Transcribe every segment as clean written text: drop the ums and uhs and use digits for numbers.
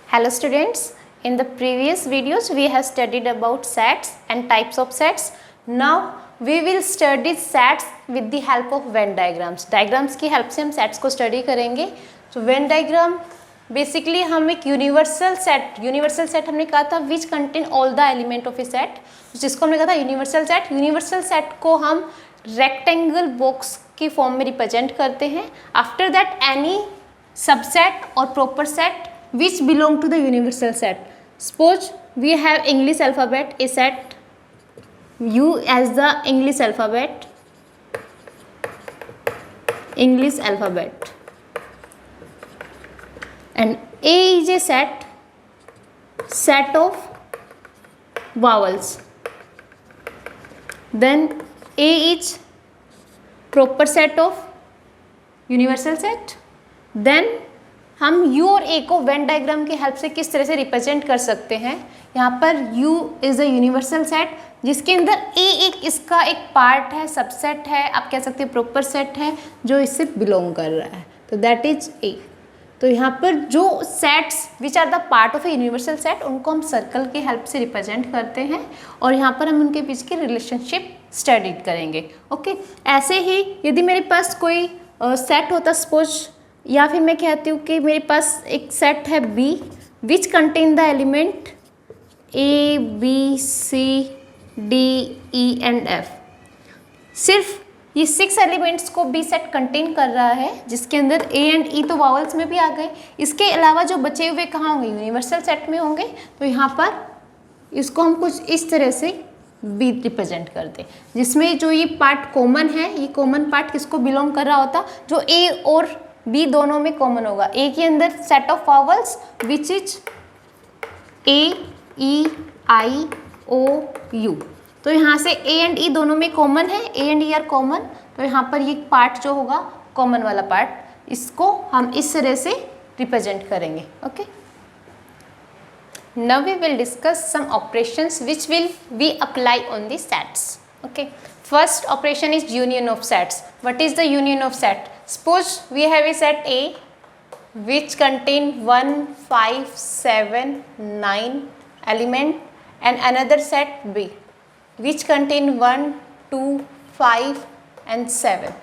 Hello students, in the previous videos we have studied about sets and types of sets. Now we will study sets with the help of Venn diagrams. Diagrams की help से हम sets को study करेंगे. So Venn diagram basically हम एक universal set हमने कहा था which contain all the element of a set, जिसको हमने कहा था universal set को हम rectangle box की form में represent करते हैं. After that any subset or proper set which belong to the universal set. Suppose we have English alphabet, a set U as the English alphabet, and A is a set of vowels. Then A is proper set of universal set. Then हम U और A को Venn diagram की help से किस तरह से represent कर सकते हैं. यहाँ पर U is a universal set जिसके अंदर A एक इसका एक पार्ट है, सबसेट है, आप कह सकते हैं प्रॉपर सेट है जो इससे बिलोंग कर रहा है, तो दैट इज A. तो यहाँ पर जो sets which are the part of a universal set उनको हम सर्कल की हेल्प से रिप्रेजेंट करते हैं और यहाँ पर हम उनके बीच की रिलेशनशिप स्टडी करेंगे. ओके, ऐसे ही यदि मेरे पास कोई सेट होता सपोज, या फिर मैं कहती हूँ कि मेरे पास एक सेट है B which contain the element A B C D E and F. सिर्फ ये 6 एलिमेंट्स को B सेट कंटेन कर रहा है जिसके अंदर A एंड E तो वावल्स में भी आ गए. इसके अलावा जो बचे हुए कहाँ होंगे, यूनिवर्सल सेट में होंगे. तो यहाँ पर इसको हम कुछ इस तरह से B रिप्रेजेंट करते हैं जिसमें जो ये पार्ट कॉमन है, ये कॉमन पार्ट किसको बिलोंग कर रहा होता, जो A और B दोनों में कॉमन होगा. A के अंदर set of vowels which is A E I O U. तो यहाँ से A एंड E दोनों में कॉमन है, A and E are common. तो यहाँ पर ये पार्ट जो होगा कॉमन वाला पार्ट, इसको हम इस तरह से रिप्रेजेंट करेंगे. Okay, now we will discuss some operations which will be apply on the sets. Okay, first operation is union of sets. What is the union of set? Suppose we have a set A which contain 1, 5, 7, 9 element and another set B which contain 1, 2, 5 and 7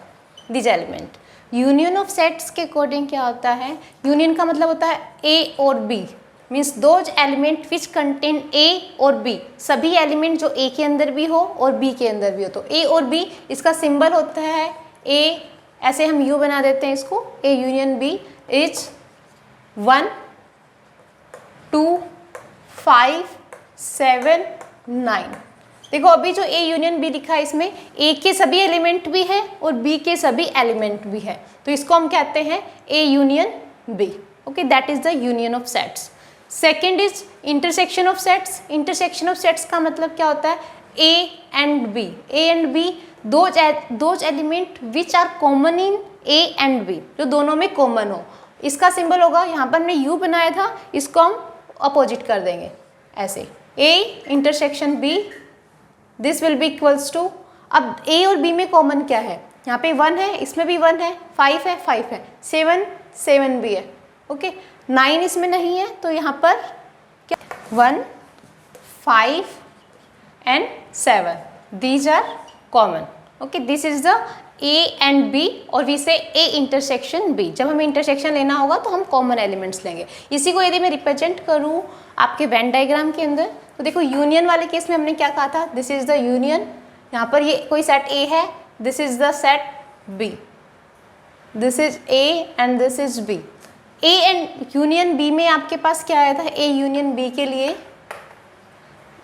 these element. Union of sets के according क्या होता है? Union का मतलब होता है A और B means those element which contain A और B. सभी element जो A के अंदर भी हो और B के अंदर भी हो. तो A और B इसका सिंबल होता है A, ऐसे हम U बना देते हैं इसको. A union B is 1, 2, 5, 7, 9. देखो अभी जो A यूनियन B लिखा है इसमें A के सभी एलिमेंट भी है और B के सभी एलिमेंट भी है, तो इसको हम कहते हैं A union B. Okay, that is the union of sets. Second is intersection of sets. Intersection of sets का मतलब क्या होता है? A and B. A and B those element which are common in A and B, जो दोनों में common हो. इसका सिंबल होगा, यहाँ पर हमने U बनाया था, इसको हम अपोजिट कर देंगे ऐसे. A intersection B, this will be equals to. अब A और B में कॉमन क्या है? यहाँ पे 1 है, इसमें भी 1 है, 5 है, 5 है, 7 भी है. ओके, 9 इसमें नहीं है, तो यहाँ पर क्या 1, 5 and 7 these are common. Okay, this is the A and B और we say A intersection B. जब हमें इंटरसेक्शन लेना होगा तो हम कॉमन एलिमेंट्स लेंगे. इसी को यदि मैं रिप्रेजेंट करूँ आपके वेन डायग्राम के अंदर, तो देखो यूनियन वाले केस में हमने क्या कहा था, दिस इज द यूनियन. यहाँ पर ये कोई सेट A है, this is the set B, this is A and this is B. A and union B में आपके पास क्या आया था? A यूनियन B के लिए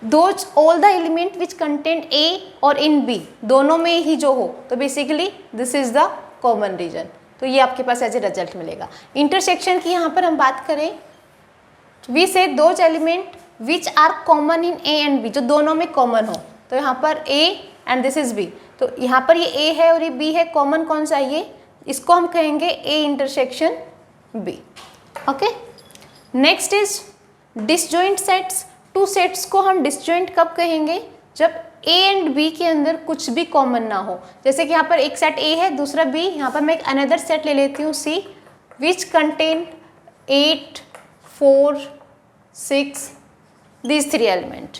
those all the element which content A और इन B दोनों में ही जो हो, तो basically this is the common region. तो ये आपके पास एज ए रिजल्ट मिलेगा. इंटरसेक्शन की यहाँ पर हम बात करें, we say those element which are common in A and B, जो दोनों में कॉमन हो. तो यहाँ पर A and this is B, तो यहाँ पर ये A है और ये B है, कॉमन कौन सा है? ये, इसको हम कहेंगे A intersection B. Okay, next is disjoint sets. Two sets को हम डिसजॉइंट कब कहेंगे? जब A एंड B के अंदर कुछ भी कॉमन ना हो. जैसे कि यहाँ पर एक सेट A है, दूसरा B. यहाँ पर मैं एक अनदर सेट ले लेती हूँ C which contain 8, 4, 6, these 3 element.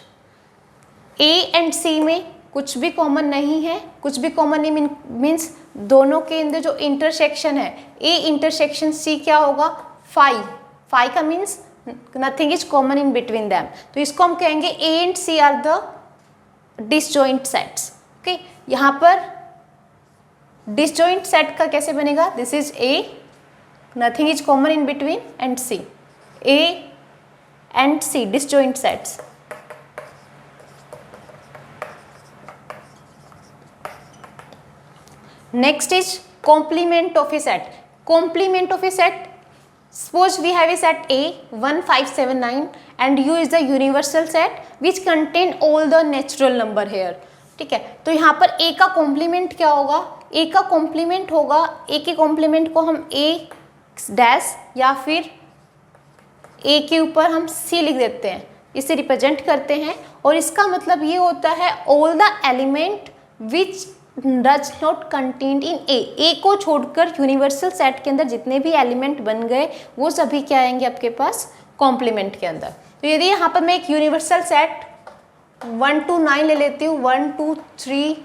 A and C में कुछ भी कॉमन नहीं है, कुछ भी कॉमन नहीं मीन्स दोनों के अंदर जो इंटरसेक्शन है A इंटरसेक्शन C क्या होगा 5, 5 का means nothing is common in between them, तो इसको हम कहेंगे A and C are the disjoint sets. Okay, यहाँ पर डिसजॉइंट सेट का कैसे बनेगा, this is A, nothing is common in between and C, A and C disjoint sets. Next is complement of a set. Complement of a set, suppose we have a set A 1 5 7 9 and U is the universal set which contain all the natural number here. ठीक है, तो यहाँ पर A का complement क्या होगा, A का complement होगा, A के कॉम्प्लीमेंट को हम A डैश या फिर A के ऊपर हम C लिख देते हैं, इसे रिप्रेजेंट करते हैं और इसका मतलब ये होता है all the element which does not contained in A को छोड़कर यूनिवर्सल सेट के अंदर जितने भी एलिमेंट बन गए वो सभी क्या आएंगे आपके पास कॉम्प्लीमेंट के अंदर। तो यदि यहाँ पर मैं एक यूनिवर्सल सेट 1 to 9 ले लेती हूँ, 1 2 3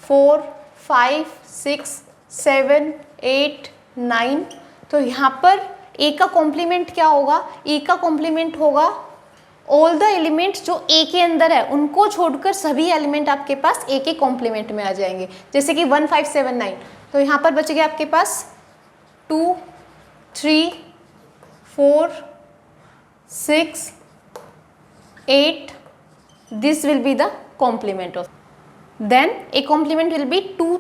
4 5 6 7 8 9, तो यहाँ पर ए का कॉम्प्लीमेंट क्या होगा, ए का कॉम्प्लीमेंट होगा ऑल द एलिमेंट्स जो ए के अंदर है उनको छोड़कर सभी एलिमेंट आपके पास ए के कॉम्प्लीमेंट में आ जाएंगे। जैसे कि 1 5 7 9, तो यहाँ पर बच गया आपके पास 2 3 4 6 8, this will be the complement of, then A complement will be 2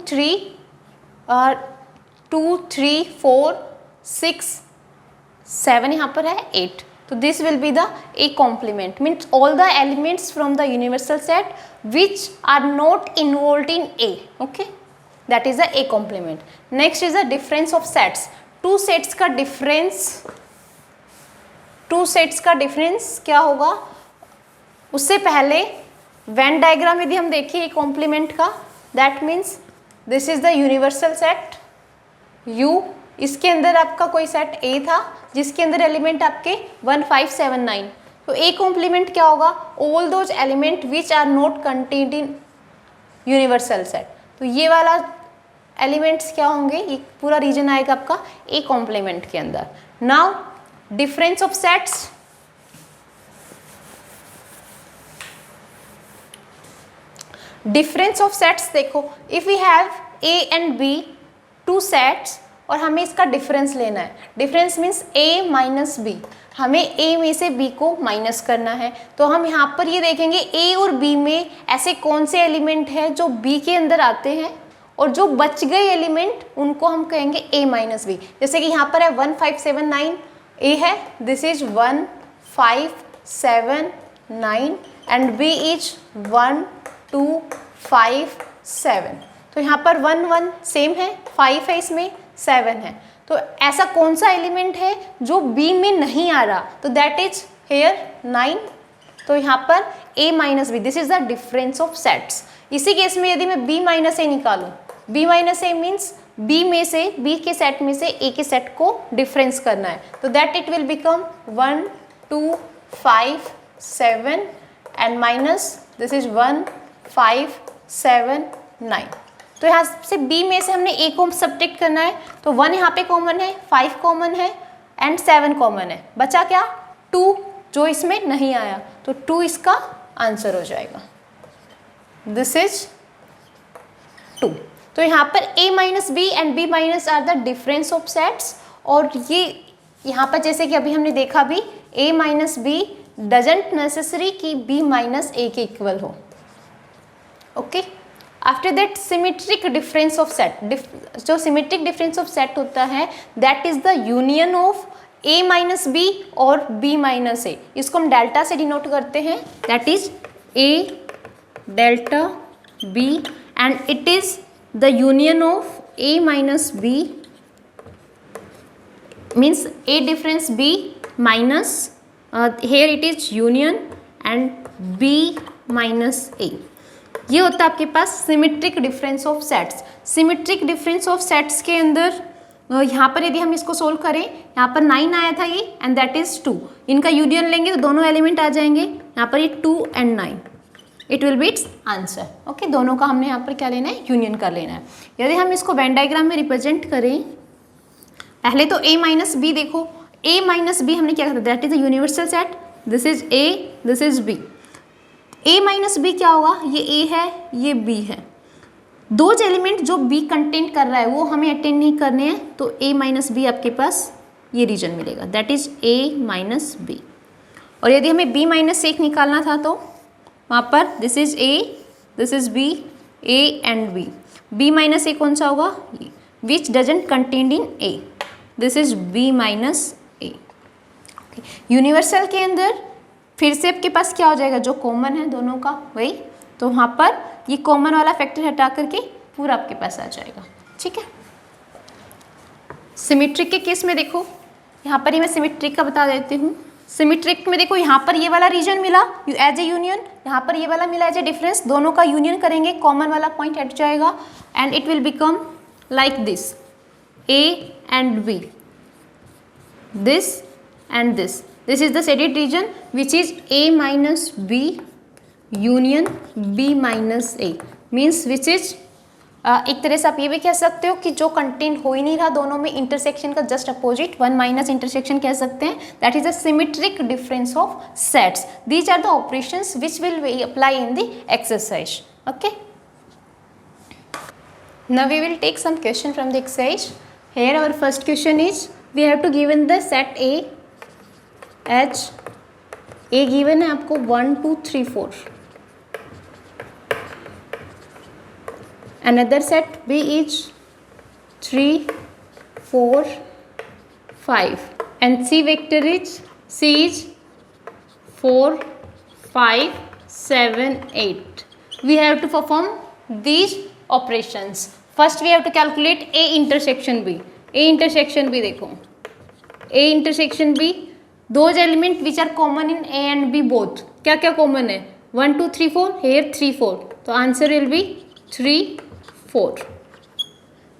3 4 6 7, यहाँ पर है 8, तो this will be the A complement, means all the elements from the universal set which are not involved in A, okay, that is the A complement. Next is the difference of sets. two sets का difference क्या होगा, उससे पहले Venn diagram यदि हम देखिए complement का, that means this is the universal set U, इसके अंदर आपका कोई सेट A था जिसके अंदर एलिमेंट आपके 1 5 7 9, तो A कॉम्प्लीमेंट क्या होगा, all those element which are not contained in universal set, तो ये वाला एलिमेंट्स क्या होंगे, ये पूरा रीजन आएगा आपका A कॉम्प्लीमेंट के अंदर। Now difference of sets, difference of sets देखो, if we have A and B 2 sets और हमें इसका डिफरेंस लेना है, difference means A minus B, हमें A में से B को माइनस करना है, तो हम यहाँ पर ये देखेंगे A और B में ऐसे कौन से एलिमेंट हैं जो B के अंदर आते हैं और जो बच गए एलिमेंट उनको हम कहेंगे A माइनस B। जैसे कि यहाँ पर है 1 5 7 9 A है, this is 1 5 7 9 and B is 1 2 5 7, तो यहाँ पर 1 1 सेम है, 5 है इसमें, 7 है, तो ऐसा कौन सा एलिमेंट है जो B में नहीं आ रहा, तो दैट इज हेयर 9, तो यहाँ पर A minus B, this is the difference of sets. इसी केस में यदि मैं B माइनस A निकालूं, B minus A means B में से, B के सेट में से A के सेट को डिफरेंस करना है, तो that it will become 1 2 5 7 and minus this is 1 5 7 9, तो यहाँ से B में से हमने A को सब्ट्रैक्ट करना है, तो 1 यहाँ पे कॉमन है, 5 कॉमन है एंड 7 कॉमन है, बचा क्या 2 जो इसमें नहीं आया, तो 2 इसका आंसर हो जाएगा, दिस इज 2। तो यहाँ पर A minus B and B minus are the difference of sets, और ये यहाँ पर जैसे कि अभी हमने देखा भी A minus B doesn't necessary कि B माइनस A के इक्वल हो, okay. After that symmetric difference of set, जो सिमेट्रिक डिफरेंस ऑफ सेट होता है that is the union of A minus B और B माइनस A, इसको हम delta से डिनोट करते हैं, that is A delta B and it is the union of A minus B means A difference B minus here it is union and B minus A, ये होता है आपके पास symmetric difference of sets. Symmetric difference of sets के अंदर यहाँ पर यदि हम इसको सोल्व करें, यहाँ पर 9 आया था ये एंड दैट इज 2, इनका यूनियन लेंगे तो दोनों एलिमेंट आ जाएंगे, यहाँ पर ये 2 and 9, it will B it's answer. Okay, दोनों का हमने यहाँ पर क्या लेना है, यूनियन कर लेना है। यदि हम इसको वेन डायग्राम में रिप्रेजेंट करें, पहले तो a माइनस बी देखो, a माइनस बी हमने क्या कहा, that is a universal set, this is a, this is b। a minus B क्या होगा, ये a है, ये b है, दो एलिमेंट जो b कंटेंट कर रहा है वो हमें अटेंड नहीं करने हैं, तो a माइनस बी आपके पास ये रीजन मिलेगा, that is a minus B. और यदि हमें b माइनस एक निकालना था तो वहाँ पर this is a, this is b, a and b, b minus A कौन सा होगा, which doesn't contained in a, this is b minus A. Universal के अंदर फिर से आपके पास क्या हो जाएगा, जो कॉमन है दोनों का वही, तो वहाँ पर ये कॉमन वाला फैक्टर हटा करके पूरा आपके पास आ जाएगा। ठीक है, सिमेट्रिक के केस में देखो, यहाँ पर ही मैं सिमेट्रिक का बता देती हूँ। सिमेट्रिक में देखो, यहाँ पर ये वाला रीजन मिला एज ए यूनियन, यहाँ पर ये वाला मिला एज ए डिफरेंस, दोनों का यूनियन करेंगे, कॉमन वाला पॉइंट हट जाएगा and it will become like this, a and b, this and this is the shaded region which is a minus b union b minus a, means which is एक तरह से आप ये भी कह सकते हो कि जो कंटेंट हो ही नहीं रहा दोनों में, इंटरसेक्शन का just opposite, one minus intersection कह सकते हैं, that is a symmetric difference of sets. These are the operations which will we apply in the exercise. Okay, now we will take some question from the exercise. Here our first question is, we have to given the set A H, A given है आपको 1 2 3 4, another set B is 3 4 5 and C vector is C is 4 5 7 8. We have to perform these operations. First we have to calculate A intersection B. A intersection B देखो, A intersection B, those element which are common in A and B both, क्या क्या common है, 1 2 3 4, here 3 4, तो answer will be 3 4.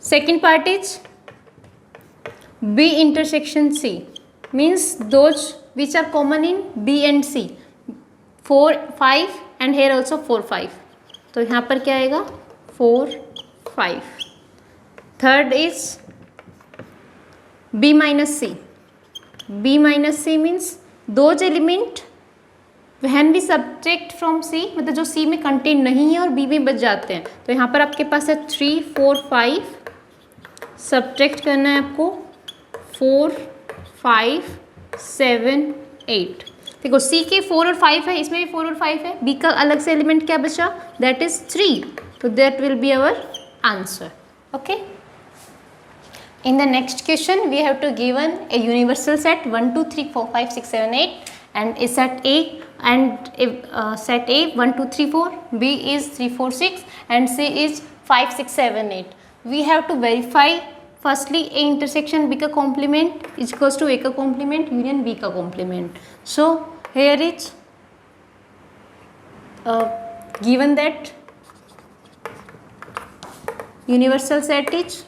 Second part is B intersection C, means those which are common in B and C, 4 5 and here also 4 5, तो यहाँ पर क्या आएगा 4 5. Third is B minus C. B minus C means those element when we subtract from C, मतलब जो C में content नहीं है और B में बच जाते हैं, तो यहाँ पर आपके पास है 3 4 5, सब्ट्रैक्ट करना है आपको 4 5 7 8। देखो C के 4 और 5 है, इसमें भी 4 और 5 है, B का अलग से एलिमेंट क्या बचा, that is 3, so that will be our answer. Okay, in the next question we have to given a universal set 1 2 3 4 5 6 7 8 and a set A and set A 1 2 3 4, B is 3 4 6 and C is 5 6 7 8. We have to verify firstly A intersection B का complement is equals to A का complement union B का complement. So here is given that universal set is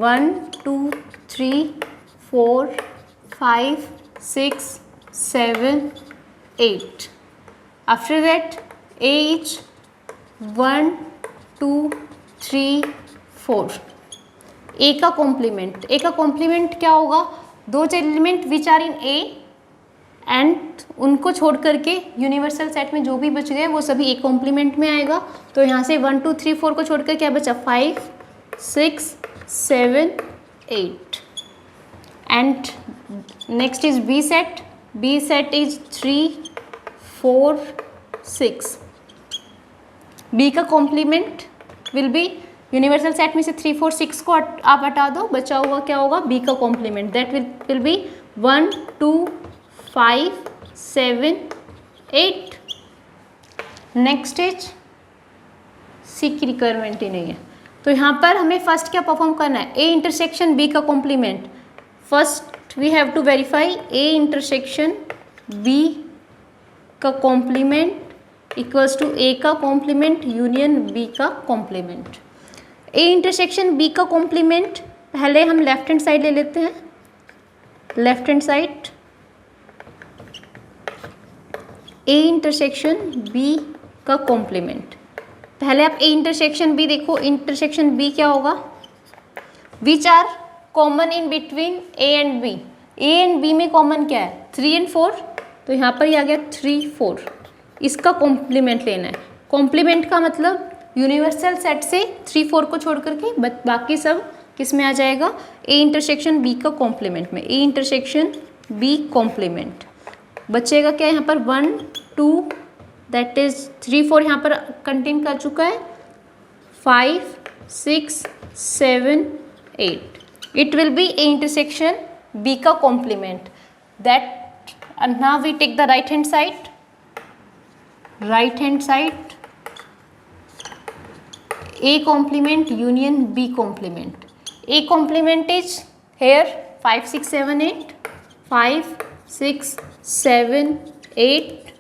1 2 3 4 5 6 7 8. After that A is 1 2 3 4. A का complement, A का complement क्या होगा, दो element which are in A and उनको छोड़ करके यूनिवर्सल सेट में जो भी बच गए वो सभी A कॉम्प्लीमेंट में आएगा, तो यहाँ से 1 2 3 4 को छोड़कर क्या बचा 5 6 7 8 and next is B set, B set is 3 4 6. B का complement will be, universal set में से 3 4 6 को आप हटा दो, बचा हुआ क्या होगा B का complement, that will be 1 2 5 7 8. Next is C की रिक्वायरमेंट ही नहीं है, तो यहाँ पर हमें फर्स्ट क्या परफॉर्म करना है, A इंटरसेक्शन B का complement. First we have to verify A intersection B का कॉम्प्लीमेंट इक्वल्स टू A का कॉम्प्लीमेंट यूनियन B का कॉम्प्लीमेंट. A इंटरसेक्शन B का कॉम्प्लीमेंट पहले हम लेफ्ट हैंड साइड ले लेते हैं, left hand side A intersection B का कॉम्प्लीमेंट। पहले आप ए इंटरसेक्शन बी देखो, इंटरसेक्शन बी क्या होगा, which are common in between A and B. ए एंड बी में कॉमन क्या है, 3 और 4, तो यहाँ पर ही आ गया 3 4, इसका कॉम्प्लीमेंट लेना है। कॉम्प्लीमेंट का मतलब यूनिवर्सल सेट से 3 4 को छोड़ करके बाकी सब किस में आ जाएगा, ए इंटरसेक्शन बी का कॉम्प्लीमेंट में। ए इंटरसेक्शन बी कॉम्प्लीमेंट बचेगा क्या यहाँ पर, 1 2 दैट इज 3 4 यहाँ पर कंटेन कर चुका है, 5 6 7 8, it will be A intersection B का complement. That now we take the right hand side, right hand side A complement union B complement. A complement is here 5 6 7 8, 5 6 7 8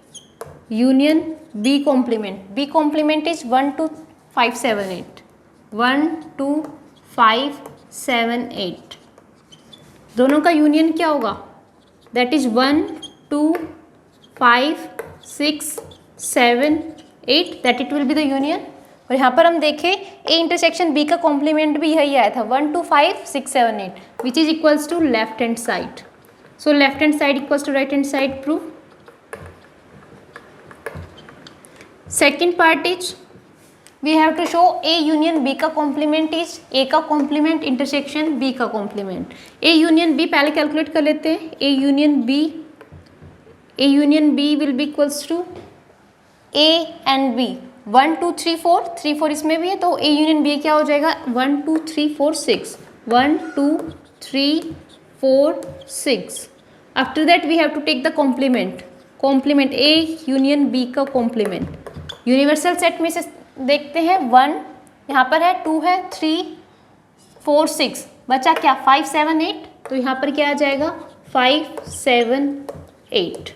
union B complement. B complement is 1 2 5 7 8, 1 2 5 7 8, दोनों का union क्या होगा, that is 1 2 5 6 7 8, that it will be the union. और यहाँ पर हम देखें ए intersection B का कॉम्प्लीमेंट भी यही आया था, 1 2 5 6 7 8, which is equals to left hand side. So left hand side equals to right hand side, prove. Second part is we have to show A union B का कॉम्प्लीमेंट इज ए का complement intersection B का complement. A union B पहले calculate कर लेते हैं, A union B will be equals to A and B, 1 2 3 4, 3 4 इसमें भी है, तो ए यूनियन बी क्या हो जाएगा, 1 2 3 4 6, 1 2 3 4 6। After that we have to take the complement, complement A union B का कॉम्प्लीमेंट। यूनिवर्सल सेट में से देखते हैं, 1 यहाँ पर है, 2 है, 3 4 6, बचा क्या 5 7 8, तो यहाँ पर क्या आ जाएगा 5 7 8।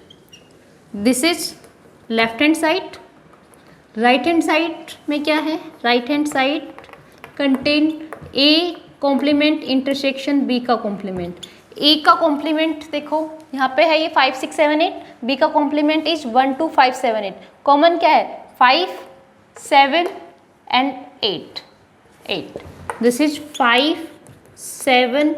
This is left hand side. Right hand side में क्या है, right hand side contain A complement intersection B का कॉम्प्लीमेंट। ए का कॉम्प्लीमेंट देखो यहाँ पे है ये 5 6 7 8, बी का कॉम्प्लीमेंट इज 1 2 5 7 8, कॉमन क्या है 5 7 एंड 8 8, दिस इज 5 7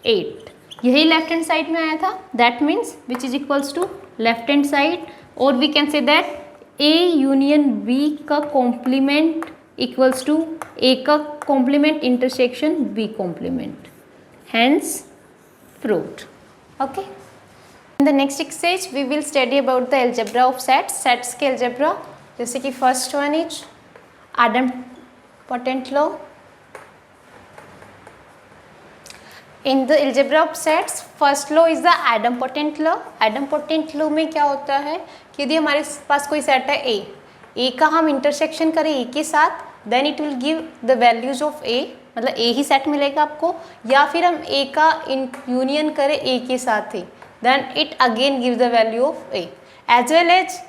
8, यही लेफ्ट हैंड साइड में आया था, that means which is equals to left hand side. और we can say that A union B का कॉम्प्लीमेंट इक्वल्स टू ए का complement intersection B complement, hence proved. Okay, in the next exercise we will study about the algebra of sets, sets के algebra, जैसे कि first one is idempotent law. In the algebra of sets first law is the idempotent law. Idempotent law में क्या होता है कि यदि हमारे पास कोई सेट है ए का हम इंटरसेक्शन करें ए के साथ, then it will give the values of A, मतलब ए ही सेट मिलेगा आपको, या फिर हम ए का यूनियन करें ए के साथ ही, then it again give the value of A. As well as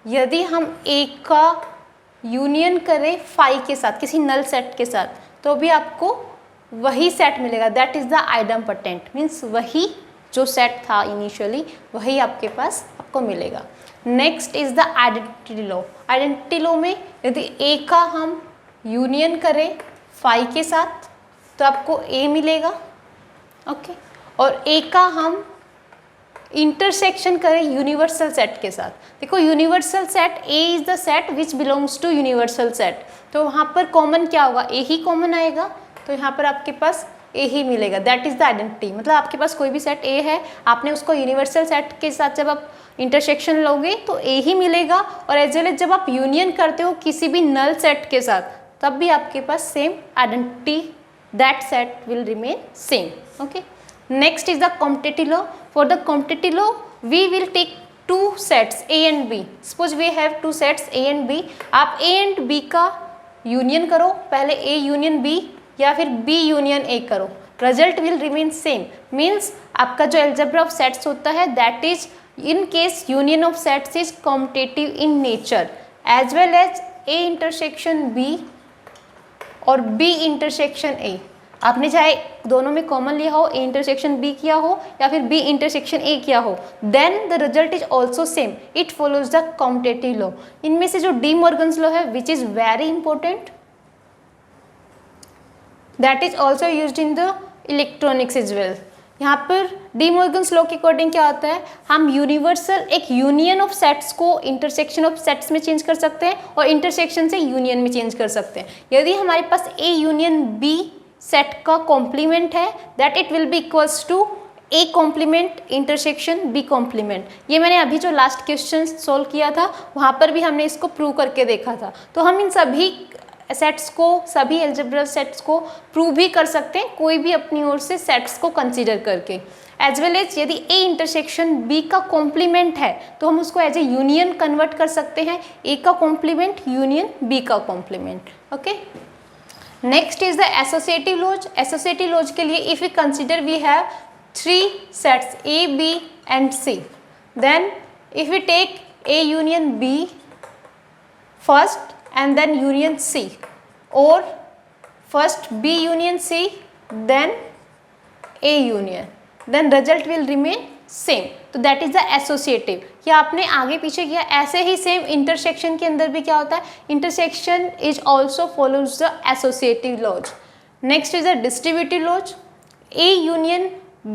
यदि हम ए का यूनियन करें फाई के साथ, किसी नल सेट के साथ, तो भी आपको वही सेट मिलेगा, that is the idempotent, means वही जो सेट था इनिशियली वही आपके पास आपको मिलेगा। Next is the identity law. Identity law में यदि ए का हम यूनियन करें फाई के साथ तो आपको ए मिलेगा, ओके, और ए का हम इंटरसेक्शन करें यूनिवर्सल सेट के साथ, देखो universal set A is the set which belongs to universal set, तो वहाँ पर कॉमन क्या होगा, ए ही कॉमन आएगा, तो यहाँ पर आपके पास ए ही मिलेगा, दैट इज द आइडेंटिटी। मतलब आपके पास कोई भी सेट ए है, आपने उसको यूनिवर्सल सेट के साथ जब आप इंटरसेक्शन लोगे तो ए ही मिलेगा, और एज वेल एज जब आप यूनियन करते हो किसी भी नल सेट के साथ तब भी आपके पास same identity, that set will remain same. Okay, next is the competitive law. For the competitive law we will take two sets A and B. Suppose we have two sets A and B, आप A and B का union करो, पहले ए union B या फिर B union A करो, result will remain same. Means आपका जो algebra of sets होता है that is in case union of sets is competitive in nature, as well as A intersection B और बी इंटरसेक्शन ए, आपने चाहे दोनों में कॉमन लिया हो, ए इंटरसेक्शन बी किया हो या फिर बी इंटरसेक्शन ए किया हो, then the result is also same, it follows the commutative law. इनमें से जो डी मॉर्गन्स लॉ है which is very important, that is also used in the electronics is well. यहाँ पर डी मॉर्गन्स लॉ के according क्या होता है, हम यूनिवर्सल एक यूनियन ऑफ सेट्स को इंटरसेक्शन ऑफ सेट्स में चेंज कर सकते हैं और इंटरसेक्शन से यूनियन में चेंज कर सकते हैं। यदि हमारे पास ए यूनियन बी सेट का कॉम्प्लीमेंट है, that it will be equals to A complement intersection B complement. ये मैंने अभी जो लास्ट क्वेश्चन सोल्व किया था वहाँ पर भी हमने इसको प्रूव करके देखा था। तो हम इन सभी सेट्स को, सभी एल्जेब्रा सेट्स को प्रूव भी कर सकते हैं कोई भी अपनी ओर से सेट्स को कंसीडर करके। एज वेल एज यदि ए इंटरसेक्शन बी का कॉम्प्लीमेंट है तो हम उसको एज ए यूनियन कन्वर्ट कर सकते हैं, ए का कॉम्प्लीमेंट यूनियन बी का complement. Okay, next is the associative laws. Associative laws के लिए if we consider we have 3 sets A B and C, then if we take A union B first and then union C, or first B union C then A union, then result will remain same. तो that is the associative। या आपने आगे पीछे किया ऐसे ही same intersection के अंदर भी क्या होता है, intersection is also follows the associative laws. Next is the distributive laws. A union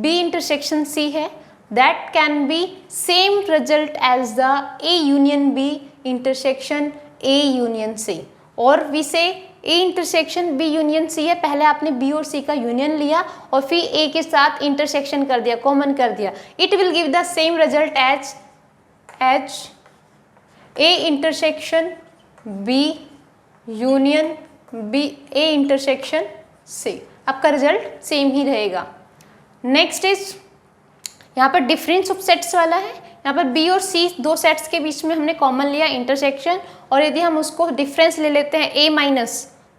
B intersection C है, that can be same result as the A union B intersection A union C, और we say A intersection B union C है, पहले आपने B और C का union लिया और फिर A के साथ इंटरसेक्शन कर दिया, कॉमन कर दिया, it will give the same result as A intersection B union B A intersection C। आपका रिजल्ट सेम ही रहेगा। नेक्स्ट इज यहाँ पर डिफरेंस ऑफ सेट्स वाला है। यहाँ पर बी और सी दो सेट्स के बीच में हमने कॉमन लिया इंटरसेक्शन, और यदि हम उसको डिफरेंस ले लेते हैं A minus,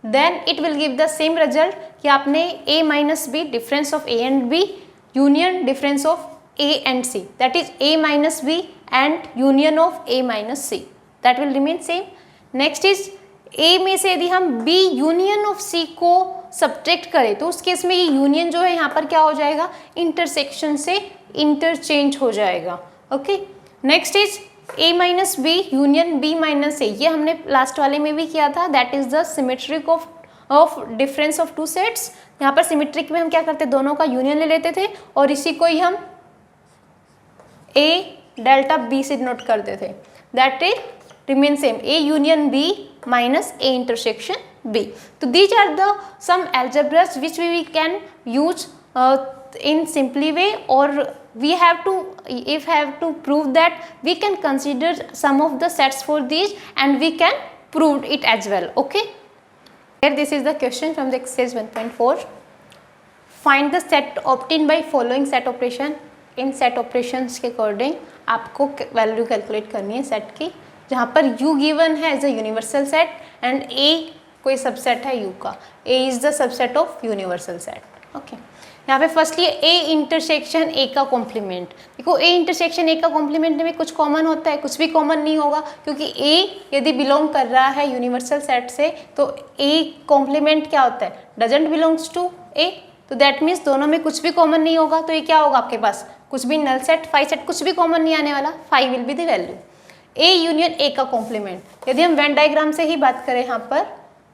then it will give the same result कि आपने A minus B difference of A and B union difference of A and C, that is A minus B and union of A minus C, that will remain same. Next is A में से यदि हम B union of सी को subtract करें तो उस case में ये यूनियन जो है यहाँ पर क्या हो जाएगा, इंटरसेक्शन से इंटरचेंज हो जाएगा। Okay, next is A minus B union B minus A, ये हमने लास्ट वाले में भी किया था, that is the symmetric of difference of two sets. यहाँ पर सिमेट्रिक में हम क्या करते, दोनों का यूनियन ले लेते थे और इसी को ही हम ए डेल्टा बी से डिनोट करते थे, that is remain same A union B minus A intersection B. So these are the some algebras which we can use in simply way, or we have to prove that we can consider some of the sets for these and we can prove it as well. Okay, here this is the question from the exercise 1.4. Find the set obtained by following set operation. इन set operations के according आपको value calculate करनी है set की, जहाँ पर U given है as a universal set and A कोई सबसेट है U का, A is the subset of universal set. Okay, यहाँ पे फर्स्टली A इंटरसेक्शन A का कॉम्प्लीमेंट। देखो A इंटरसेक्शन A का कॉम्प्लीमेंट में कुछ कॉमन होता है, कुछ भी कॉमन नहीं होगा, क्योंकि A यदि बिलोंग कर रहा है यूनिवर्सल सेट से तो A कॉम्प्लीमेंट क्या होता है, डजंट बिलोंग्स टू A, तो दैट मीन्स दोनों में कुछ भी कॉमन नहीं होगा, तो ये क्या होगा आपके पास, कुछ भी नल सेट फाई सेट कुछ भी कॉमन नहीं आने वाला, phi will be the value. A union A का कॉम्प्लीमेंट, यदि हम वेन डायग्राम से ही बात करें यहाँ पर,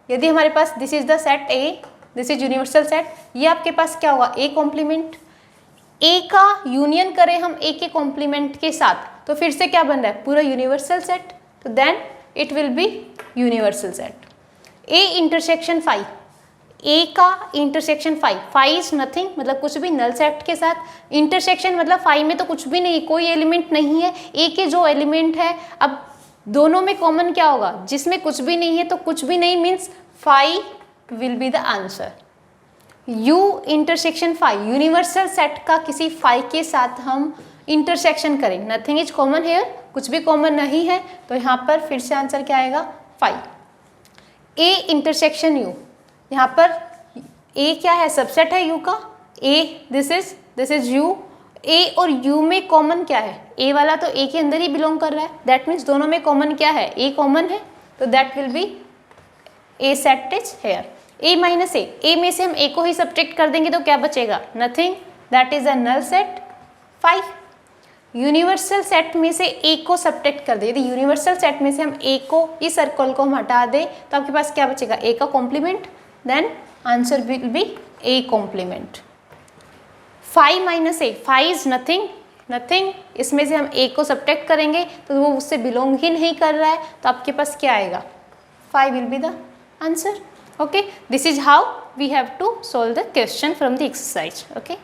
यदि हमारे पास this is the set A, this is universal set, ये आपके पास क्या होगा ए कॉम्प्लीमेंट, ए का यूनियन करें हम ए के कॉम्प्लीमेंट के साथ तो फिर से क्या बन रहा है, पूरा यूनिवर्सल सेट, तो then it will be universal set. A intersection phi, A का इंटरसेक्शन फाई इज नथिंग, मतलब कुछ भी नल सेट के साथ इंटरसेक्शन, मतलब फाई में तो कुछ भी नहीं, कोई एलिमेंट नहीं है, ए के जो एलिमेंट है, अब दोनों में कॉमन क्या होगा, जिसमें कुछ भी नहीं है तो कुछ भी नहीं means phi will be the answer. U intersection phi, universal set का किसी फाई के साथ हम इंटरसेक्शन करें, नथिंग इज कॉमन हेयर, कुछ भी कॉमन नहीं है, तो यहाँ पर फिर से आंसर क्या आएगा फाई। ए इंटरसेक्शन यू, यहाँ पर ए क्या है, सबसेट है यू का, ए दिस इज यू, ए और यू में कॉमन क्या है, ए वाला तो ए के अंदर ही बिलोंग कर रहा है, दैट मीन्स दोनों में कॉमन क्या है, ए कॉमन है, तो that will be a set is here. A minus A में से हम ए को ही सब्ट्रैक्ट कर देंगे तो क्या बचेगा, nothing, that is a null set 5। Universal set में से ए को सब्ट्रैक्ट कर दे, यदि यूनिवर्सल सेट में से हम ए को, इस सर्कल को हम हटा दें तो आपके पास क्या बचेगा, ए का complement, then answer will be A complement. 5 minus A, 5 is nothing, nothing, इसमें से हम ए को सब्ट्रैक्ट करेंगे तो वो उससे बिलोंग ही नहीं कर रहा है, तो आपके पास क्या आएगा, 5 will be the answer. Okay, this is how we have to solve the question from the exercise. Okay.